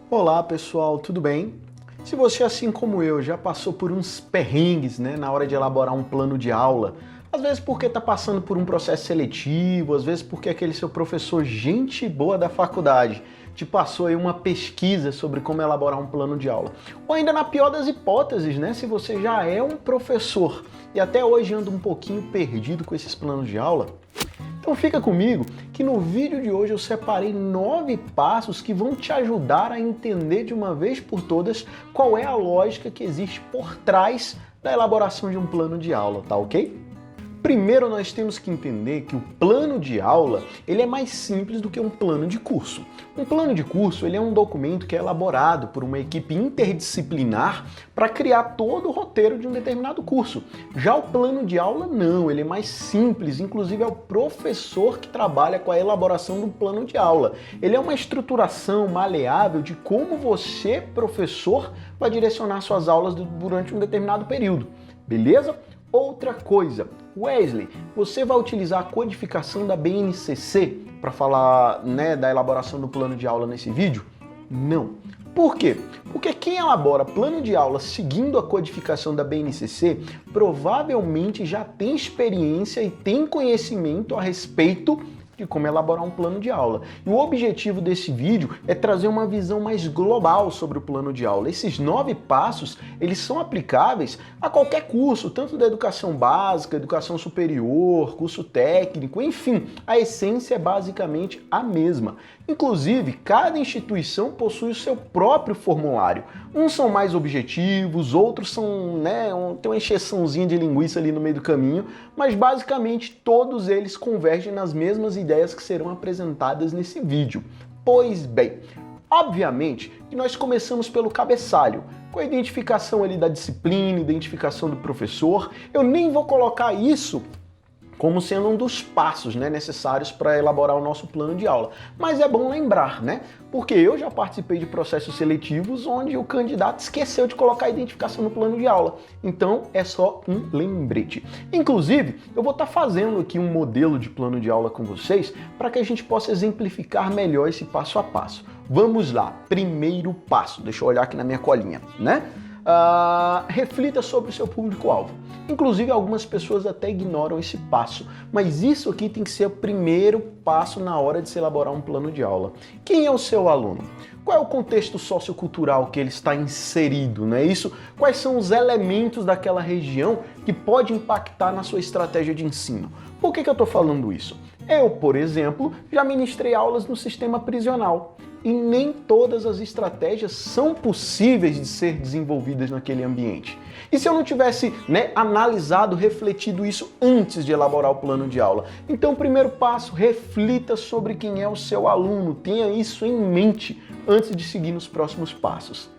Olá pessoal, tudo bem? Se você, assim como eu, já passou por uns perrengues, na hora de elaborar um plano de aula, às vezes porque está passando por um processo seletivo, às vezes porque aquele seu professor gente boa da faculdade te passou aí uma pesquisa sobre como elaborar um plano de aula. Ou ainda na pior das hipóteses, se você já é um professor e até hoje anda um pouquinho perdido com esses planos de aula, então fica comigo que no vídeo de hoje eu separei 9 passos que vão te ajudar a entender de uma vez por todas qual é a lógica que existe por trás da elaboração de um plano de aula, tá ok? Primeiro nós temos que entender que o plano de aula ele é mais simples do que um plano de curso. Um plano de curso ele é um documento que é elaborado por uma equipe interdisciplinar para criar todo o roteiro de um determinado curso. Já o plano de aula não, ele é mais simples, inclusive é o professor que trabalha com a elaboração do plano de aula. Ele é uma estruturação maleável de como você, professor, vai direcionar suas aulas durante um determinado período, beleza? Outra coisa, Wesley, você vai utilizar a codificação da BNCC para falar da elaboração do plano de aula nesse vídeo? Não. Por quê? Porque quem elabora plano de aula seguindo a codificação da BNCC provavelmente já tem experiência e tem conhecimento a respeito de como elaborar um plano de aula. E o objetivo desse vídeo é trazer uma visão mais global sobre o plano de aula. Esses 9 passos, eles são aplicáveis a qualquer curso, tanto da educação básica, educação superior, curso técnico, enfim, a essência é basicamente a mesma. Inclusive, cada instituição possui o seu próprio formulário. Uns são mais objetivos, outros são, tem uma encheçãozinha de linguiça ali no meio do caminho, mas basicamente todos eles convergem nas mesmas ideias que serão apresentadas nesse vídeo. Pois bem, obviamente que nós começamos pelo cabeçalho, com a identificação ali da disciplina, identificação do professor. Eu nem vou colocar isso como sendo um dos passos necessários para elaborar o nosso plano de aula. Mas é bom lembrar, porque eu já participei de processos seletivos onde o candidato esqueceu de colocar a identificação no plano de aula. Então é só um lembrete. Inclusive, eu vou estar fazendo aqui um modelo de plano de aula com vocês para que a gente possa exemplificar melhor esse passo a passo. Vamos lá, primeiro passo, deixa eu olhar aqui na minha colinha, reflita sobre o seu público-alvo. Inclusive, algumas pessoas até ignoram esse passo, mas isso aqui tem que ser o primeiro passo na hora de se elaborar um plano de aula. Quem é o seu aluno? Qual é o contexto sociocultural que ele está inserido, isso? Quais são os elementos daquela região que pode impactar na sua estratégia de ensino? Por que eu estou falando isso? Eu, por exemplo, já ministrei aulas no sistema prisional. E nem todas as estratégias são possíveis de ser desenvolvidas naquele ambiente. E se eu não tivesse analisado, refletido isso antes de elaborar o plano de aula? Então, primeiro passo, reflita sobre quem é o seu aluno. Tenha isso em mente antes de seguir nos próximos passos.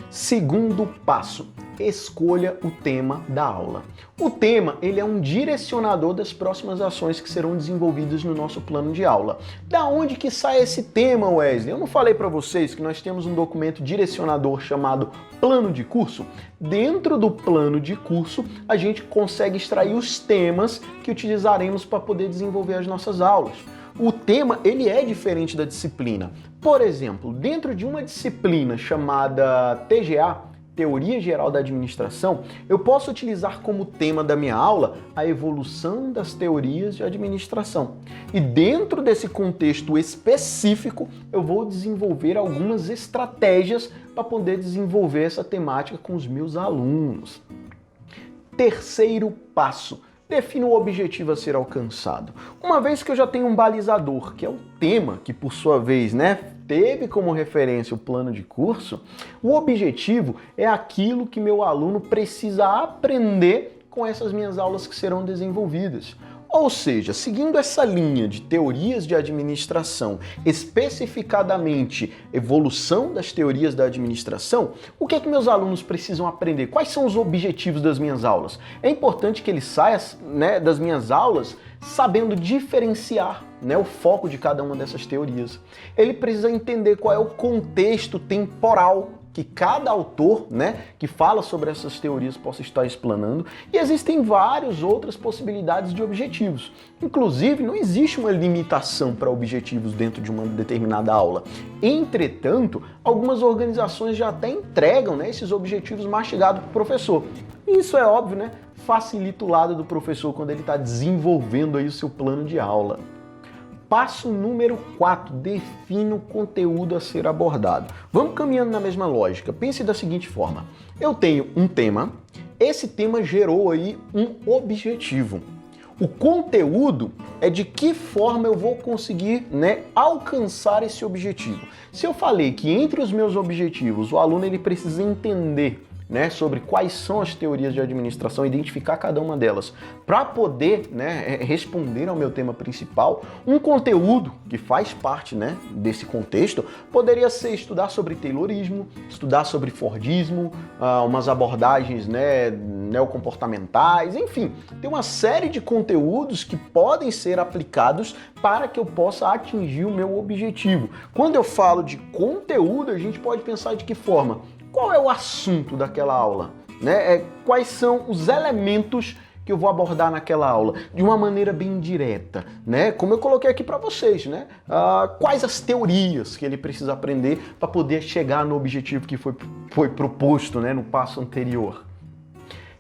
Segundo passo, escolha o tema da aula. O tema, ele é um direcionador das próximas ações que serão desenvolvidas no nosso plano de aula. Da onde que sai esse tema, Wesley? Eu não falei para vocês que nós temos um documento direcionador chamado plano de curso? Dentro do plano de curso, a gente consegue extrair os temas que utilizaremos para poder desenvolver as nossas aulas. O tema, ele é diferente da disciplina. Por exemplo, dentro de uma disciplina chamada TGA, Teoria Geral da Administração, eu posso utilizar como tema da minha aula a evolução das teorias de administração. E dentro desse contexto específico, eu vou desenvolver algumas estratégias para poder desenvolver essa temática com os meus alunos. Terceiro passo. Defina o objetivo a ser alcançado. Uma vez que eu já tenho um balizador, que é o tema, que por sua vez, teve como referência o plano de curso, o objetivo é aquilo que meu aluno precisa aprender com essas minhas aulas que serão desenvolvidas. Ou seja, seguindo essa linha de teorias de administração, especificadamente evolução das teorias da administração, o que é que meus alunos precisam aprender? Quais são os objetivos das minhas aulas? É importante que ele saia das minhas aulas sabendo diferenciar o foco de cada uma dessas teorias. Ele precisa entender qual é o contexto temporal que cada autor, né, que fala sobre essas teorias possa estar explanando, e existem várias outras possibilidades de objetivos. Inclusive, não existe uma limitação para objetivos dentro de uma determinada aula. Entretanto, algumas organizações já até entregam, né, esses objetivos mastigados para o professor. E isso é óbvio, né, facilita o lado do professor quando ele está desenvolvendo aí o seu plano de aula. Passo número 4, defina o conteúdo a ser abordado. Vamos caminhando na mesma lógica. Pense da seguinte forma: eu tenho um tema, esse tema gerou aí um objetivo. O conteúdo é de que forma eu vou conseguir, né, alcançar esse objetivo. Se eu falei que entre os meus objetivos o aluno ele precisa entender, né, sobre quais são as teorias de administração, identificar cada uma delas, para poder, né, responder ao meu tema principal, um conteúdo que faz parte, né, desse contexto poderia ser estudar sobre Taylorismo, estudar sobre Fordismo, umas abordagens, né, neocomportamentais, enfim, tem uma série de conteúdos que podem ser aplicados para que eu possa atingir o meu objetivo. Quando eu falo de conteúdo, a gente pode pensar de que forma? Qual é o assunto daquela aula? Né? Quais são os elementos que eu vou abordar naquela aula? De uma maneira bem direta, né? Como eu coloquei aqui para vocês, né? Quais as teorias que ele precisa aprender para poder chegar no objetivo que foi proposto, né, no passo anterior?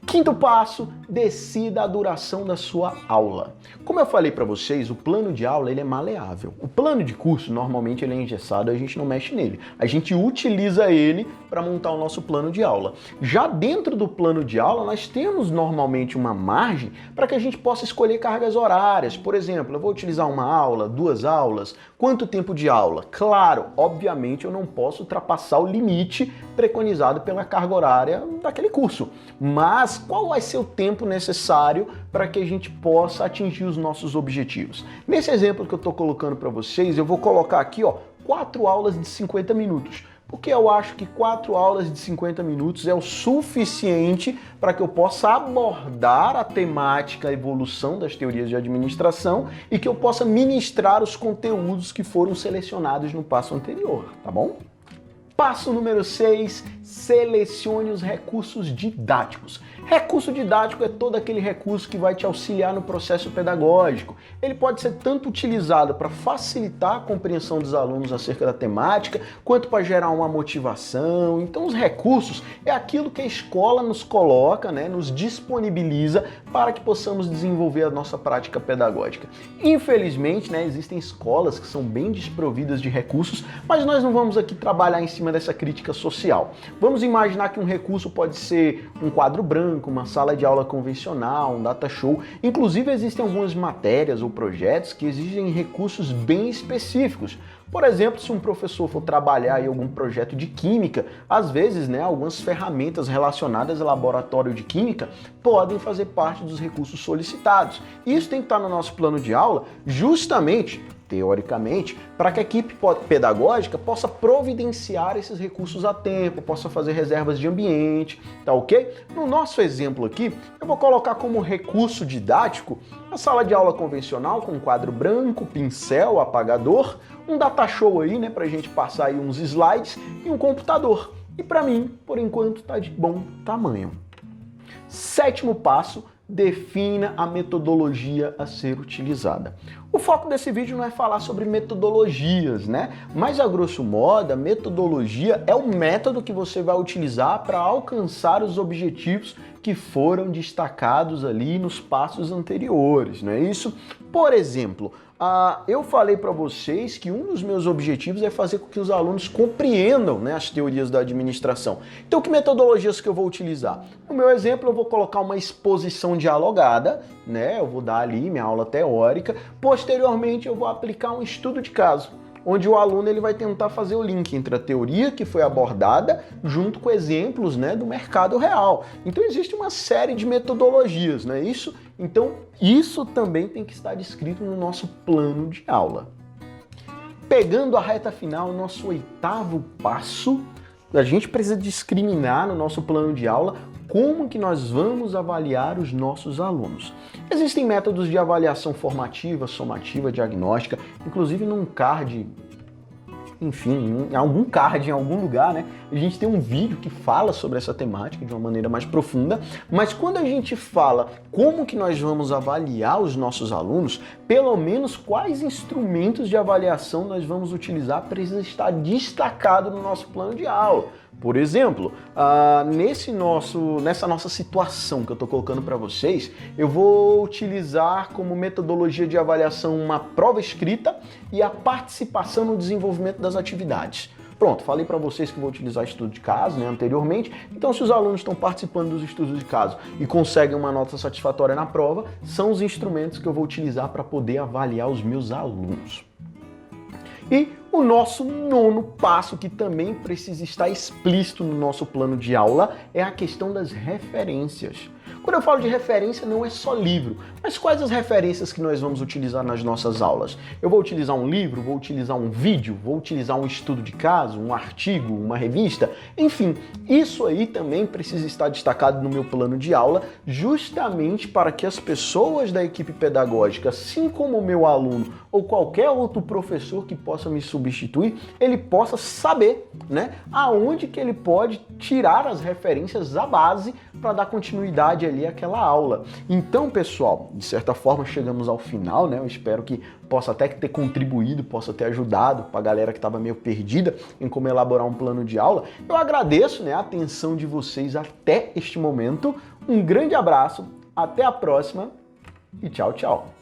Quinto passo, decida a duração da sua aula. Como eu falei para vocês, o plano de aula ele é maleável. O plano de curso, normalmente, ele é engessado, a gente não mexe nele. A gente utiliza ele para montar o nosso plano de aula. Já dentro do plano de aula, nós temos normalmente uma margem para que a gente possa escolher cargas horárias. Por exemplo, eu vou utilizar uma aula, 2 aulas, quanto tempo de aula? Claro, obviamente eu não posso ultrapassar o limite preconizado pela carga horária daquele curso, mas qual vai ser o tempo necessário para que a gente possa atingir os nossos objetivos? Nesse exemplo que eu estou colocando para vocês, eu vou colocar aqui, 4 aulas de 50 minutos. Porque eu acho que 4 aulas de 50 minutos é o suficiente para que eu possa abordar a temática, a evolução das teorias de administração e que eu possa ministrar os conteúdos que foram selecionados no passo anterior, tá bom? Passo número 6, selecione os recursos didáticos. Recurso didático é todo aquele recurso que vai te auxiliar no processo pedagógico. Ele pode ser tanto utilizado para facilitar a compreensão dos alunos acerca da temática, quanto para gerar uma motivação. Então, os recursos é aquilo que a escola nos coloca, né, nos disponibiliza para que possamos desenvolver a nossa prática pedagógica. Infelizmente, né, existem escolas que são bem desprovidas de recursos, mas nós não vamos aqui trabalhar em cima dessa crítica social. Vamos imaginar que um recurso pode ser um quadro branco, uma sala de aula convencional, um data show. Inclusive, existem algumas matérias ou projetos que exigem recursos bem específicos. Por exemplo, se um professor for trabalhar em algum projeto de química, às vezes, né, algumas ferramentas relacionadas ao laboratório de química podem fazer parte dos recursos solicitados. Isso tem que estar no nosso plano de aula justamente, teoricamente, para que a equipe pedagógica possa providenciar esses recursos a tempo, possa fazer reservas de ambiente, tá ok? No nosso exemplo aqui, eu vou colocar como recurso didático a sala de aula convencional com um quadro branco, pincel, apagador, um data show aí, né, pra gente passar aí uns slides e um computador. E para mim, por enquanto, tá de bom tamanho. 7º passo, defina a metodologia a ser utilizada. O foco desse vídeo não é falar sobre metodologias, né? Mas, a grosso modo, a metodologia é o método que você vai utilizar para alcançar os objetivos que foram destacados ali nos passos anteriores, não é isso? Por exemplo, eu falei para vocês que um dos meus objetivos é fazer com que os alunos compreendam, né, as teorias da administração. Então, que metodologias que eu vou utilizar? No meu exemplo, eu vou colocar uma exposição dialogada, né? Eu vou dar ali minha aula teórica. Posteriormente, eu vou aplicar um estudo de caso, onde o aluno ele vai tentar fazer o link entre a teoria que foi abordada junto com exemplos, né, do mercado real. Então existe uma série de metodologias, não é isso? Então isso também tem que estar descrito no nosso plano de aula. Pegando a reta final, nosso 8º passo, a gente precisa discriminar no nosso plano de aula como que nós vamos avaliar os nossos alunos. Existem métodos de avaliação formativa, somativa, diagnóstica, inclusive num card enfim, em algum card, em algum lugar, né? A gente tem um vídeo que fala sobre essa temática de uma maneira mais profunda, mas quando a gente fala como que nós vamos avaliar os nossos alunos, pelo menos quais instrumentos de avaliação nós vamos utilizar precisa estar destacado no nosso plano de aula. Por exemplo, nessa nossa situação que eu estou colocando para vocês, eu vou utilizar como metodologia de avaliação uma prova escrita e a participação no desenvolvimento das atividades. Pronto, falei para vocês que vou utilizar estudo de caso, né, anteriormente. Então, se os alunos estão participando dos estudos de caso e conseguem uma nota satisfatória na prova, são os instrumentos que eu vou utilizar para poder avaliar os meus alunos. E o nosso nono passo, que também precisa estar explícito no nosso plano de aula, é a questão das referências. Quando eu falo de referência, não é só livro, mas quais as referências que nós vamos utilizar nas nossas aulas? Eu vou utilizar um livro, vou utilizar um vídeo, vou utilizar um estudo de caso, um artigo, uma revista, enfim, isso aí também precisa estar destacado no meu plano de aula, justamente para que as pessoas da equipe pedagógica, assim como o meu aluno ou qualquer outro professor que possa me substituir, ele possa saber, né, aonde que ele pode tirar as referências da base para dar continuidade ali àquela aula. Então, pessoal, de certa forma chegamos ao final, né? Eu espero que possa até ter contribuído, possa ter ajudado para a galera que estava meio perdida em como elaborar um plano de aula. Eu agradeço, né, a atenção de vocês até este momento. Um grande abraço, até a próxima e tchau, tchau.